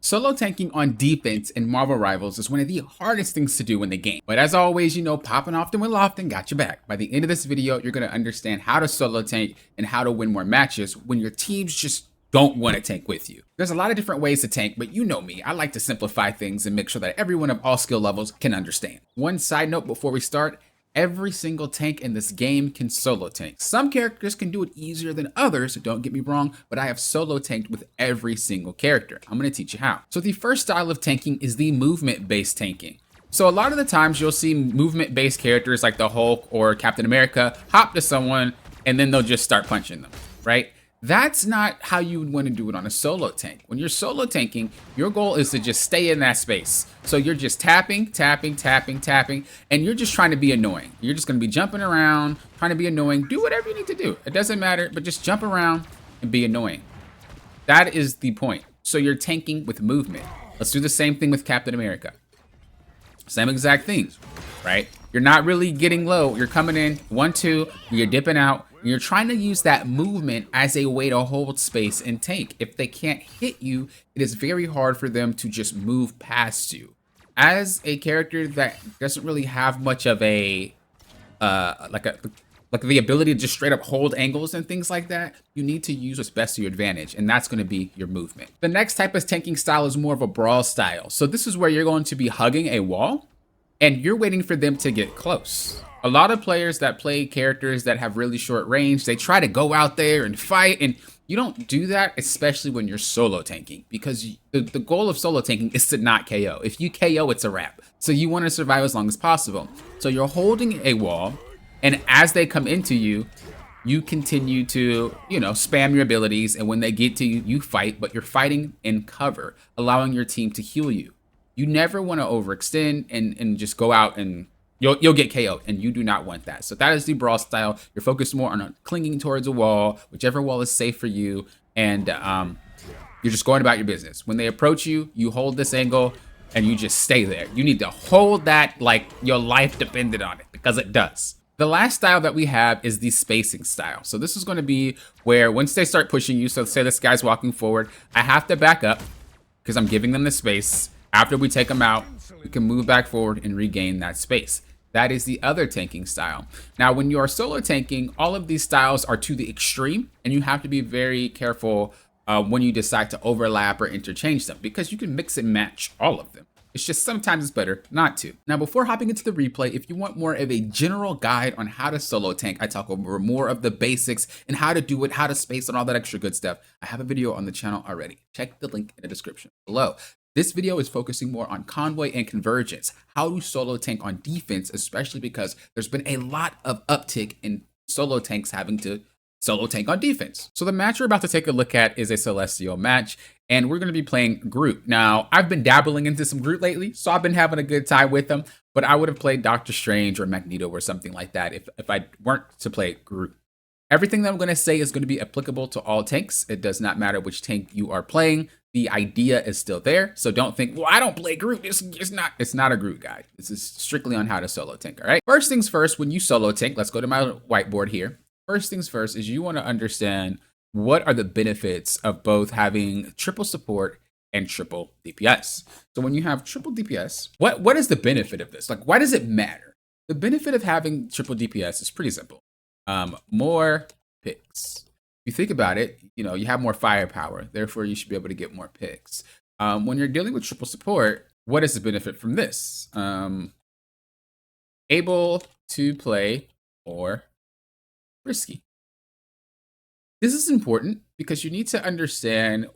Solo tanking on defense in Marvel Rivals is one of the hardest things to do in the game. But as always, popping often will often got your back. By the end of this video, you're going to understand how to solo tank and how to win more matches when your teams just don't want to tank with you. There's a lot of different ways to tank, but you know me, I like to simplify things and make sure that everyone of all skill levels can understand. One side note before we start, every single tank in this game can solo tank. Some characters can do it easier than others, don't get me wrong, but I have solo tanked with every single character. I'm going to teach you how. So the first style of tanking is the movement-based tanking. So a lot of the times you'll see movement-based characters like the Hulk or Captain America hop to someone and then they'll just start punching them, right? That's not how you would want to do it on a solo tank. When you're solo tanking, your goal is to just stay in that space. So you're just tapping, tapping, tapping, tapping, and you're just trying to be annoying. You're just going to be jumping around, trying to be annoying. Do whatever you need to do. It doesn't matter, but just jump around and be annoying. That is the point. So you're tanking with movement. Let's do the same thing with Captain America. Same exact things, right? You're not really getting low. You're coming in, 1, 2, you're dipping out. You're trying to use that movement as a way to hold space and tank. If they can't hit you, it is very hard for them to just move past you. As a character that doesn't really have much of a, like the ability to just straight up hold angles and things like that, you need to use what's best to your advantage, and that's going to be your movement. The next type of tanking style is more of a brawl style. So this is where you're going to be hugging a wall, and you're waiting for them to get close. A lot of players that play characters that have really short range, they try to go out there and fight, and you don't do that, especially when you're solo tanking, because the goal of solo tanking is to not KO. If you KO, it's a wrap. So you want to survive as long as possible. So you're holding a wall, and as they come into you, you continue to, spam your abilities, and when they get to you, you fight, but you're fighting in cover, allowing your team to heal you. You never want to overextend and just go out and you'll get KO'd, and you do not want that. So that is the brawl style. You're focused more on clinging towards a wall, whichever wall is safe for you, and you're just going about your business. When they approach you, you hold this angle, and you just stay there. You need to hold that like your life depended on it, because it does. The last style that we have is the spacing style. So this is going to be where once they start pushing you, so say this guy's walking forward, I have to back up because I'm giving them the space. After we take them out, we can move back forward and regain that space. That is the other tanking style. Now, when you are solo tanking, all of these styles are to the extreme, and you have to be very careful when you decide to overlap or interchange them, because you can mix and match all of them. It's just sometimes it's better not to. Now, before hopping into the replay, if you want more of a general guide on how to solo tank, I talk over more of the basics and how to do it, how to space, and all that extra good stuff. I have a video on the channel already. Check the link in the description below. This video is focusing more on convoy and convergence, how to solo tank on defense, especially because there's been a lot of uptick in solo tanks having to solo tank on defense. So the match we're about to take a look at is a Celestial match, and we're going to be playing Groot. Now, I've been dabbling into some Groot lately, so I've been having a good time with them, but I would have played Doctor Strange or Magneto or something like that if I weren't to play Groot. Everything that I'm going to say is going to be applicable to all tanks. It does not matter which tank you are playing. The idea is still there, so don't think, well, I don't play Groot. It's not a Groot guide. This is strictly on how to solo tank, all right? First things first, when you solo tank, let's go to my whiteboard here. First things first is you want to understand what are the benefits of both having triple support and triple DPS. So when you have triple DPS, what is the benefit of this? Like, why does it matter? The benefit of having triple DPS is pretty simple. More picks. If you think about it, you have more firepower, therefore you should be able to get more picks. When you're dealing with triple support, what is the benefit from this? Able to play more risky. This is important because you need to understand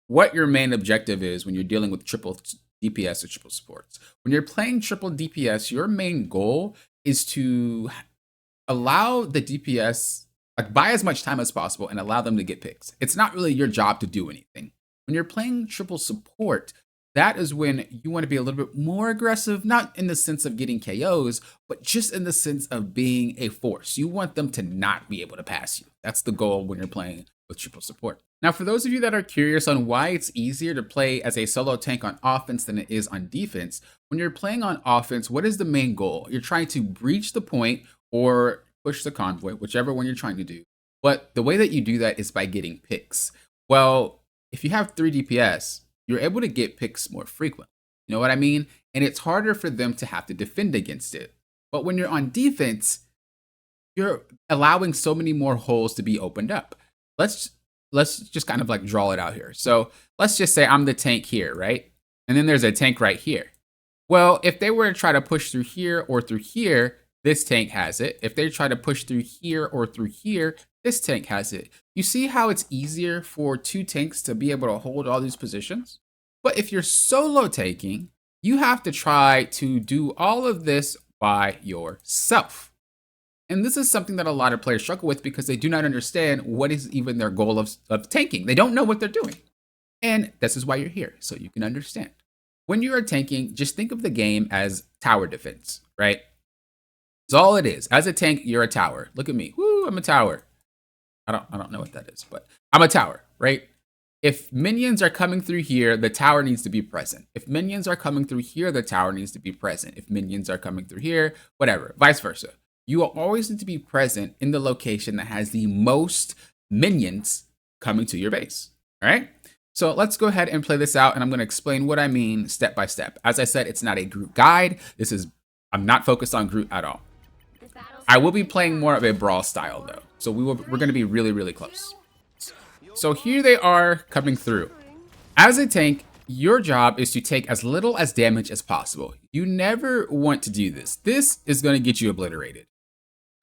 what your main objective is when you're dealing with triple DPS or triple supports. When you're playing triple DPS, your main goal is to allow the DPS, buy as much time as possible and allow them to get picks. It's not really your job to do anything. When you're playing triple support, that is when you want to be a little bit more aggressive, not in the sense of getting KOs, but just in the sense of being a force. You want them to not be able to pass you. That's the goal when you're playing with triple support. Now, for those of you that are curious on why it's easier to play as a solo tank on offense than it is on defense, when you're playing on offense, what is the main goal? You're trying to breach the point or push the convoy, whichever one you're trying to do. But the way that you do that is by getting picks. Well, if you have 3 DPS, you're able to get picks more frequently. You know what I mean? And it's harder for them to have to defend against it. But when you're on defense, you're allowing so many more holes to be opened up. Let's just kind of like draw it out here. So let's just say I'm the tank here, right? And then there's a tank right here. Well, if they were to try to push through here or through here, this tank has it. If they try to push through here or through here, this tank has it. You see how it's easier for two tanks to be able to hold all these positions? But if you're solo tanking, you have to try to do all of this by yourself. And this is something that a lot of players struggle with because they do not understand what is even their goal of tanking. They don't know what they're doing. And this is why you're here, so you can understand. When you are tanking, just think of the game as tower defense, right? That's all it is. As a tank, you're a tower. Look at me. Woo, I'm a tower. I don't know what that is, but I'm a tower, right? If minions are coming through here, the tower needs to be present. If minions are coming through here, the tower needs to be present. If minions are coming through here, whatever, vice versa. You will always need to be present in the location that has the most minions coming to your base, all right? So let's go ahead and play this out, and I'm going to explain what I mean step by step. As I said, it's not a group guide. I'm not focused on group at all. I will be playing more of a brawl style though. So we're going to be really, really close. So here they are coming through. As a tank, your job is to take as little as damage as possible. You never want to do this. This is going to get you obliterated.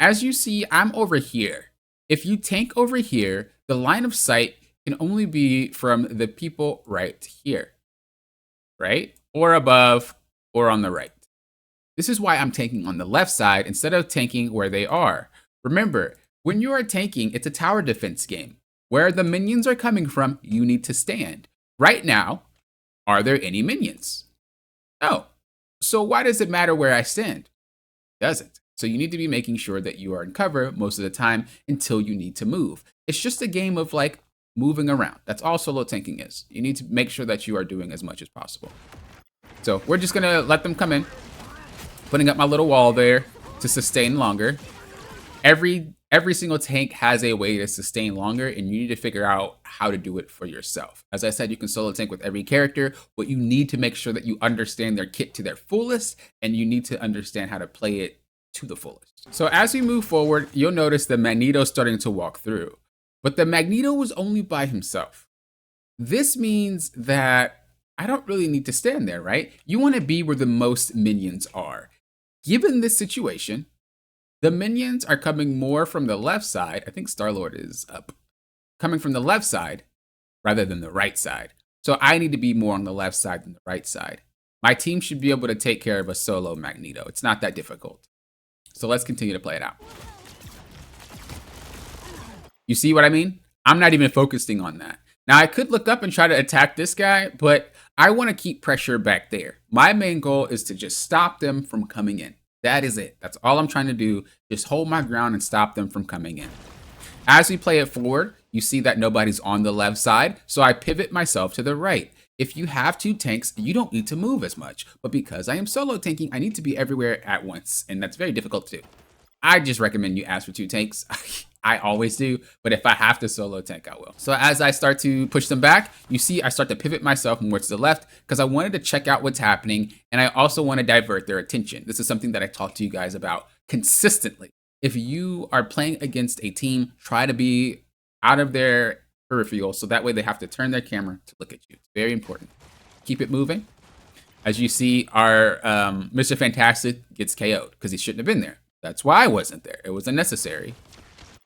As you see, I'm over here. If you tank over here, the line of sight can only be from the people right here, right? Or above, or on the right. This is why I'm tanking on the left side instead of tanking where they are. Remember, when you are tanking, it's a tower defense game. Where the minions are coming from, you need to stand. Right now, are there any minions? No. So why does it matter where I stand? It doesn't. So you need to be making sure that you are in cover most of the time until you need to move. It's just a game of like moving around. That's all solo tanking is. You need to make sure that you are doing as much as possible. So we're just gonna let them come in. Putting up my little wall there to sustain longer. Every single tank has a way to sustain longer, and you need to figure out how to do it for yourself. As I said, you can solo tank with every character, but you need to make sure that you understand their kit to their fullest, and you need to understand how to play it to the fullest. So as we move forward, you'll notice the Magneto starting to walk through, but the Magneto was only by himself. This means that I don't really need to stand there, right? You want to be where the most minions are. Given this situation, the minions are coming more from the left side. I think Star-Lord is up. Coming from the left side rather than the right side. So I need to be more on the left side than the right side. My team should be able to take care of a solo Magneto. It's not that difficult. So let's continue to play it out. You see what I mean? I'm not even focusing on that. Now I could look up and try to attack this guy, but I want to keep pressure back there. My main goal is to just stop them from coming in. That is it. That's all I'm trying to do. Just hold my ground and stop them from coming in. As we play it forward, you see that nobody's on the left side, so I pivot myself to the right. If you have two tanks, you don't need to move as much. But because I am solo tanking, I need to be everywhere at once, and that's very difficult to do. I just recommend you ask for two tanks. I always do, but if I have to solo tank, I will. So as I start to push them back, you see I start to pivot myself more to the left because I wanted to check out what's happening, and I also want to divert their attention. This is something that I talk to you guys about consistently. If you are playing against a team, try to be out of their peripheral, so that way they have to turn their camera to look at you. It's very important. Keep it moving. As you see, our Mr. Fantastic gets KO'd because he shouldn't have been there. That's why I wasn't there. It was unnecessary.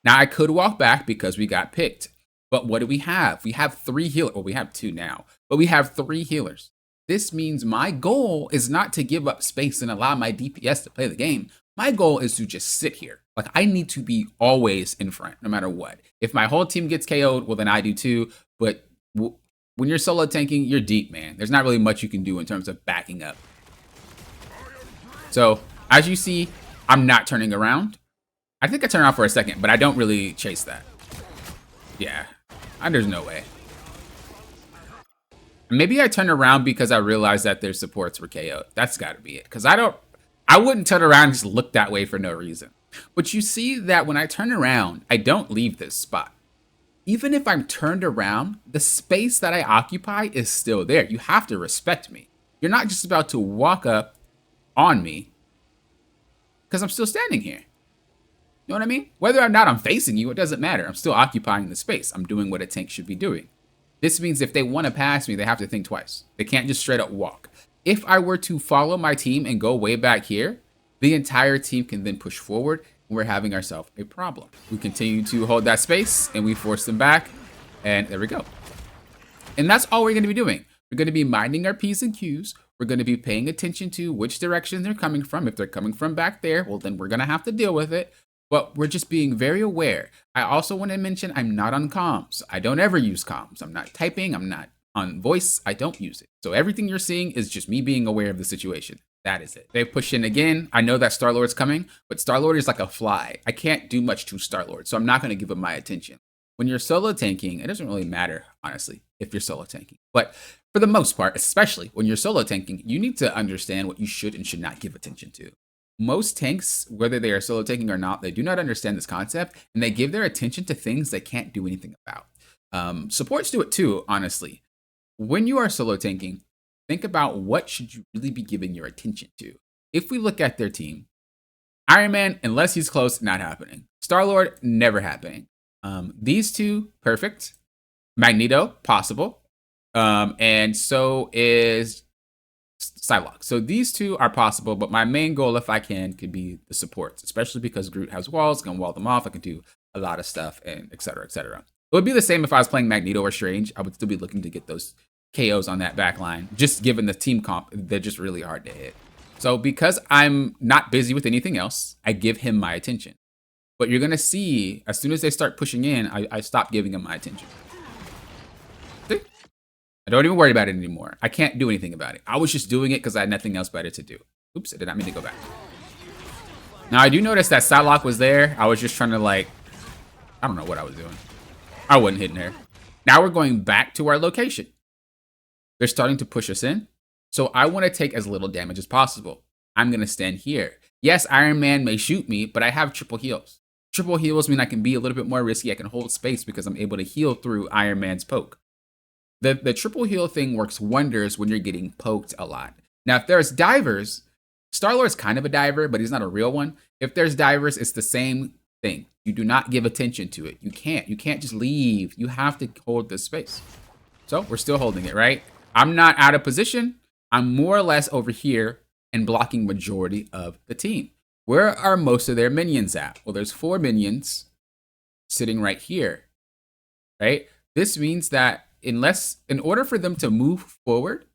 Now, I could walk back because we got picked. But what do we have? We have 3 healers. Well, we have 2 now. But we have 3 healers. This means my goal is not to give up space and allow my DPS to play the game. My goal is to just sit here. Like, I need to be always in front, no matter what. If my whole team gets KO'd, well, then I do too. But when you're solo tanking, you're deep, man. There's not really much you can do in terms of backing up. So, as you see, I'm not turning around. I think I turn around for a second, but I don't really chase that. Yeah, there's no way. Maybe I turn around because I realized that their supports were KO'd. That's gotta be it. Because I wouldn't turn around and just look that way for no reason. But you see that when I turn around, I don't leave this spot. even if I'm turned around, the space that I occupy is still there. You have to respect me. You're not just about to walk up on me because I'm still standing here. You know what I mean? Whether or not I'm facing you, it doesn't matter. I'm still occupying the space. I'm doing what a tank should be doing. This means if they want to pass me, they have to think twice. They can't just straight up walk. If I were to follow my team and go way back here, the entire team can then push forward, and we're having ourselves a problem. We continue to hold that space, and we force them back, and there we go. And that's all we're going to be doing. We're going to be minding our P's and Q's. We're going to be paying attention to which direction they're coming from. If they're coming from back there, well, then we're going to have to deal with it. But we're just being very aware. I also want to mention I'm not on comms. I don't ever use comms. I'm not typing. I'm not on voice. I don't use it. So everything you're seeing is just me being aware of the situation. That is it. They push in again. I know that Star-Lord's coming, but Star-Lord is like a fly. I can't do much to Star-Lord, so I'm not going to give him my attention. When you're solo tanking, it doesn't really matter, honestly, if you're solo tanking. But for the most part, especially when you're solo tanking, you need to understand what you should and should not give attention to. Most tanks, whether they are solo tanking or not, they do not understand this concept, and they give their attention to things they can't do anything about. Supports do it too, honestly. When you are solo tanking, think about what should you really be giving your attention to. If we look at their team, Iron Man, unless he's close, not happening. Star-Lord, never happening. These two, perfect. Magneto, possible. And so is Psylocke. So these two are possible, but my main goal, if I can, could be the supports, especially because Groot has walls, I can wall them off, I can do a lot of stuff, and et cetera, et cetera. It would be the same if I was playing Magneto or Strange. I would still be looking to get those KOs on that back line. Just given the team comp, they're just really hard to hit. So because I'm not busy with anything else, I give him my attention. But you're going to see, as soon as they start pushing in, I stop giving him my attention. See? I don't even worry about it anymore. I can't do anything about it. I was just doing it because I had nothing else better to do. Oops, I did not mean to go back. Now, I do notice that Psylocke was there. I was just trying to, like, I don't know what I was doing. I wasn't hitting her. Now we're going back to our location. They're starting to push us in. So I want to take as little damage as possible. I'm going to stand here. Yes, Iron Man may shoot me, but I have triple heals. Triple heals mean I can be a little bit more risky. I can hold space because I'm able to heal through Iron Man's poke. The triple heal thing works wonders when you're getting poked a lot. Now, if there's divers, Star-Lord's kind of a diver, but he's not a real one. If there's divers, it's the same thing. You do not give attention to it. You can't just leave. You have to hold this space. So we're still holding it, right? I'm not out of position. I'm more or less over here and blocking majority of the team. Where are most of their minions at? Well, there's 4 minions sitting right here, right? This means that in order for them to move forward,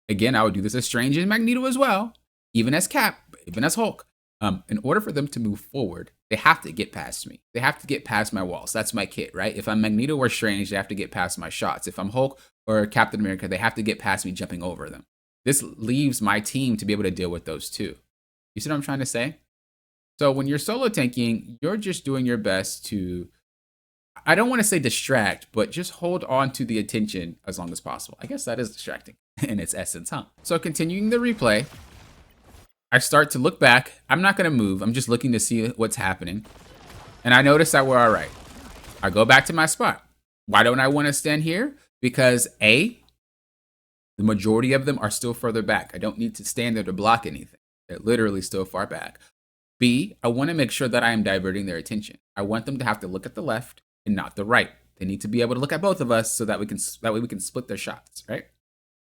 again, I would do this as Strange and Magneto as well, even as Cap, even as Hulk. In order for them to move forward, they have to get past me. They have to get past my walls. That's my kit, right? If I'm Magneto or Strange, they have to get past my shots. If I'm Hulk or Captain America, they have to get past me jumping over them. This leaves my team to be able to deal with those too. You see what I'm trying to say? So when you're solo tanking, you're just doing your best to, I don't want to say distract, but just hold on to the attention as long as possible. I guess that is distracting in its essence, huh? So continuing the replay, I start to look back. I'm not going to move. I'm just looking to see what's happening. And I notice that we're all right. I go back to my spot. Why don't I want to stand here? Because A, the majority of them are still further back. I don't need to stand there to block anything. They're literally still far back. B, I want to make sure that I am diverting their attention. I want them to have to look at the left and not the right. They need to be able to look at both of us so that way we can split their shots, right?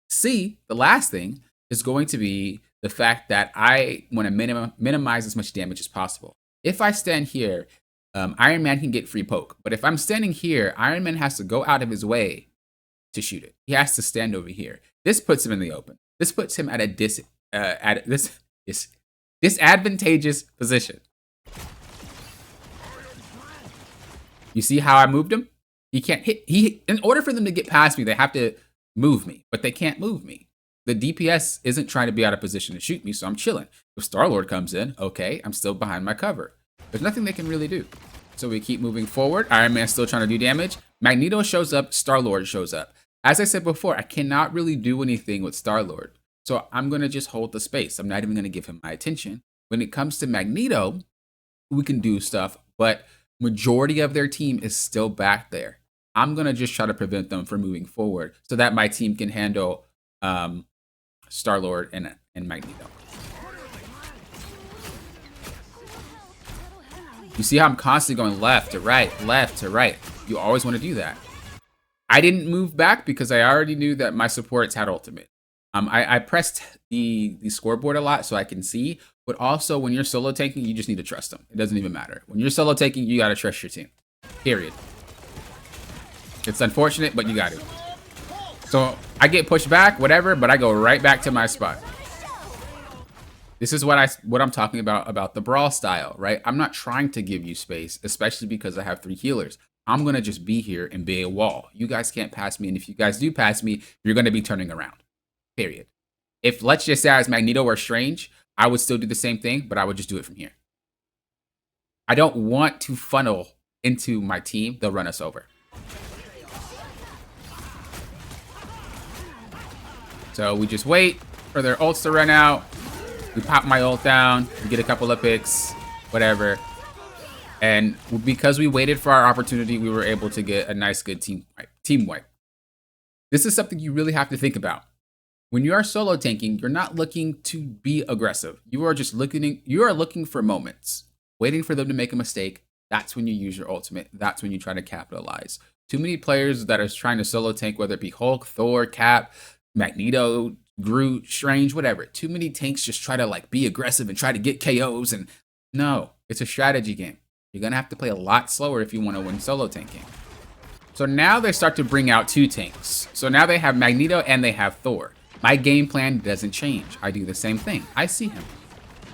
C, the last thing, is going to be the fact that I want to minimize as much damage as possible. If I stand here, Iron Man can get free poke. But if I'm standing here, Iron Man has to go out of his way to shoot it. He has to stand over here. This puts him in the open. This puts him at a disadvantageous position. You see how I moved him? He can't hit. In order for them to get past me, they have to move me, but they can't move me. The DPS isn't trying to be out of position to shoot me, so I'm chilling. If Star-Lord comes in, okay, I'm still behind my cover. There's nothing they can really do. So we keep moving forward. Iron Man's still trying to do damage. Magneto shows up. Star-Lord shows up. As I said before, I cannot really do anything with Star-Lord. So I'm going to just hold the space. I'm not even going to give him my attention. When it comes to Magneto, we can do stuff, but majority of their team is still back there. I'm going to just try to prevent them from moving forward so that my team can handle Star-Lord and Magneto. You see how I'm constantly going left to right, left to right. You always want to do that. I didn't move back because I already knew that my supports had ultimate. I pressed the scoreboard a lot so I can see, but also when you're solo tanking, you just need to trust them. It doesn't even matter. When you're solo tanking, you got to trust your team. Period. It's unfortunate, but you got to. So I get pushed back, whatever, but I go right back to my spot. This is what I'm talking about the brawl style, right? I'm not trying to give you space, especially because I have 3 healers. I'm going to just be here and be a wall. You guys can't pass me, and if you guys do pass me, you're going to be turning around. Period. If, let's just say, as Magneto or Strange, I would still do the same thing, but I would just do it from here. I don't want to funnel into my team. They'll run us over. So we just wait for their ults to run out. We pop my ult down. We get a couple of picks, whatever. And because we waited for our opportunity, we were able to get a nice, good team wipe. This is something you really have to think about. When you are solo tanking, you're not looking to be aggressive. You are just looking for moments, waiting for them to make a mistake. That's when you use your ultimate. That's when you try to capitalize. Too many players that are trying to solo tank, whether it be Hulk, Thor, Cap, Magneto, Groot, Strange, whatever. Too many tanks just try to like be aggressive and try to get KOs. And no, it's a strategy game. You're going to have to play a lot slower if you want to win solo tanking. So now they start to bring out 2 tanks. So now they have Magneto and they have Thor. My game plan doesn't change. I do the same thing. I see him.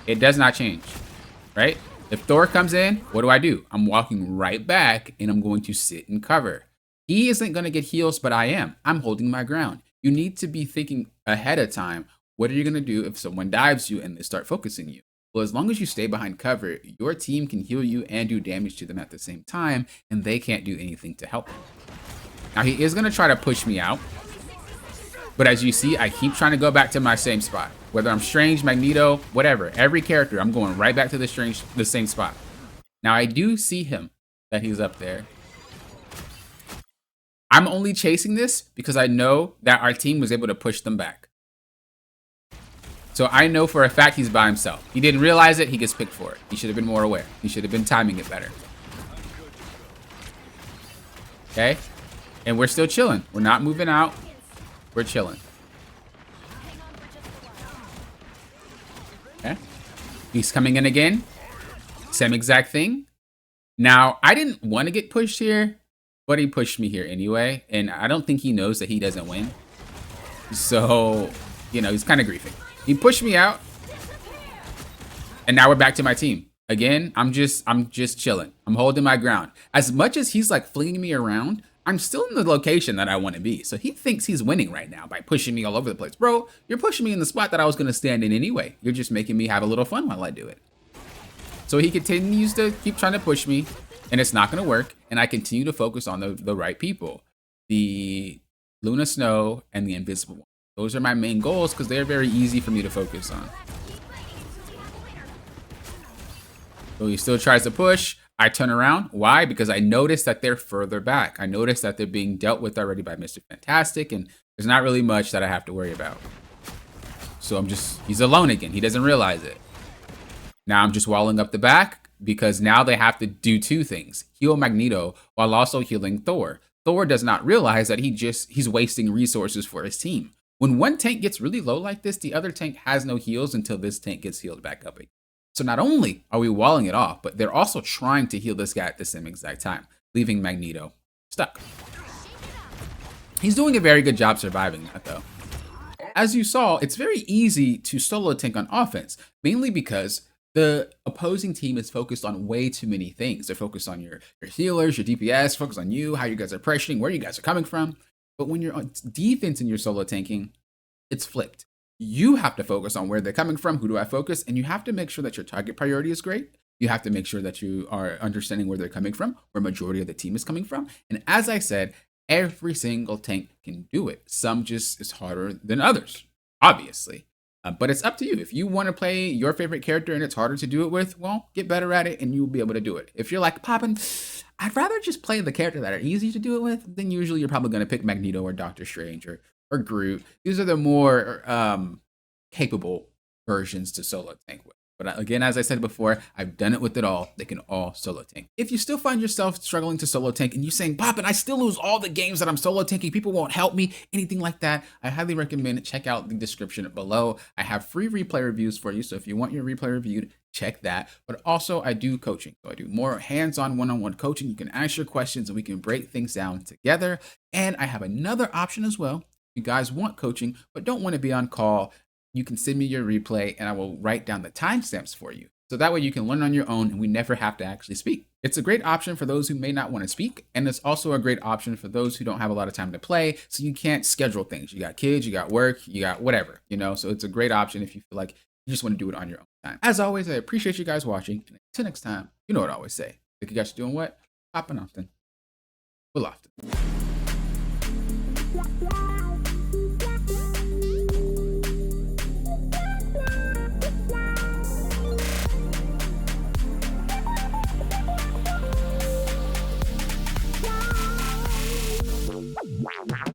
It does not change, right? If Thor comes in, what do? I'm walking right back and I'm going to sit and cover. He isn't going to get heals, but I am. I'm holding my ground. You need to be thinking ahead of time. What are you going to do if someone dives you and they start focusing you? Well, as long as you stay behind cover, your team can heal you and do damage to them at the same time, and they can't do anything to help them. Now, he is going to try to push me out. But as you see, I keep trying to go back to my same spot. Whether I'm Strange, Magneto, whatever. Every character, I'm going right back to the same spot. Now, I do see him, that he's up there. I'm only chasing this because I know that our team was able to push them back. So I know for a fact he's by himself. He didn't realize it, he gets picked for it. He should have been more aware. He should have been timing it better. Okay? And we're still chilling. We're not moving out. We're chilling. Okay. He's coming in again. Same exact thing. Now, I didn't want to get pushed here, but he pushed me here anyway. And I don't think he knows that he doesn't win. So, you know, he's kind of griefing. He pushed me out. And now we're back to my team. Again, I'm just chilling. I'm holding my ground. As much as he's like flinging me around, I'm still in the location that I want to be. So he thinks he's winning right now by pushing me all over the place. Bro, you're pushing me in the spot that I was going to stand in anyway. You're just making me have a little fun while I do it. So he continues to keep trying to push me, and it's not going to work. And I continue to focus on the right people. The Luna Snow and the Invisible One. Those are my main goals because they're very easy for me to focus on. So he still tries to push. I turn around. Why? Because I noticed that they're further back. I noticed that they're being dealt with already by Mr. Fantastic, and there's not really much that I have to worry about. So he's alone again. He doesn't realize it. Now I'm just walling up the back because now they have to do 2 things. Heal Magneto while also healing Thor. Thor does not realize that he's wasting resources for his team. When one tank gets really low like this, the other tank has no heals until this tank gets healed back up again. So not only are we walling it off, but they're also trying to heal this guy at the same exact time, leaving Magneto stuck. He's doing a very good job surviving that, though. As you saw, it's very easy to solo tank on offense, mainly because the opposing team is focused on way too many things. They're focused on your healers, your DPS, focused on you, how you guys are pressuring, where you guys are coming from. But when you're on defense and you're solo tanking, it's flipped. You have to focus on where they're coming from, who do I focus, and you have to make sure that your target priority is great. You have to make sure that you are understanding where they're coming from, where majority of the team is coming from. And as I said, every single tank can do it. Some just is harder than others, obviously. But it's up to you. If you want to play your favorite character and it's harder to do it with, well, get better at it and you'll be able to do it. If you're like, Poppin, I'd rather just play the character that are easy to do it with, then usually you're probably going to pick Magneto or Doctor Strange or Groot. These are the more capable versions to solo tank with. But again, as I said before, I've done it with it all. They can all solo tank. If you still find yourself struggling to solo tank and you're saying, Poppin, I still lose all the games that I'm solo tanking, people won't help me, anything like that, I highly recommend check out the description below. I have free replay reviews for you. So if you want your replay reviewed, check that. But also I do coaching. So I do more hands-on one-on-one coaching. You can ask your questions and we can break things down together. And I have another option as well. If you guys want coaching, but don't want to be on call, you can send me your replay and I will write down the timestamps for you. So that way you can learn on your own and we never have to actually speak. It's a great option for those who may not want to speak. And it's also a great option for those who don't have a lot of time to play. So you can't schedule things. You got kids, you got work, you got whatever, so it's a great option if you feel like you just want to do it on your own time. As always, I appreciate you guys watching. And until next time, you know what I always say. Think you guys are doing what? Popping often. Well, often.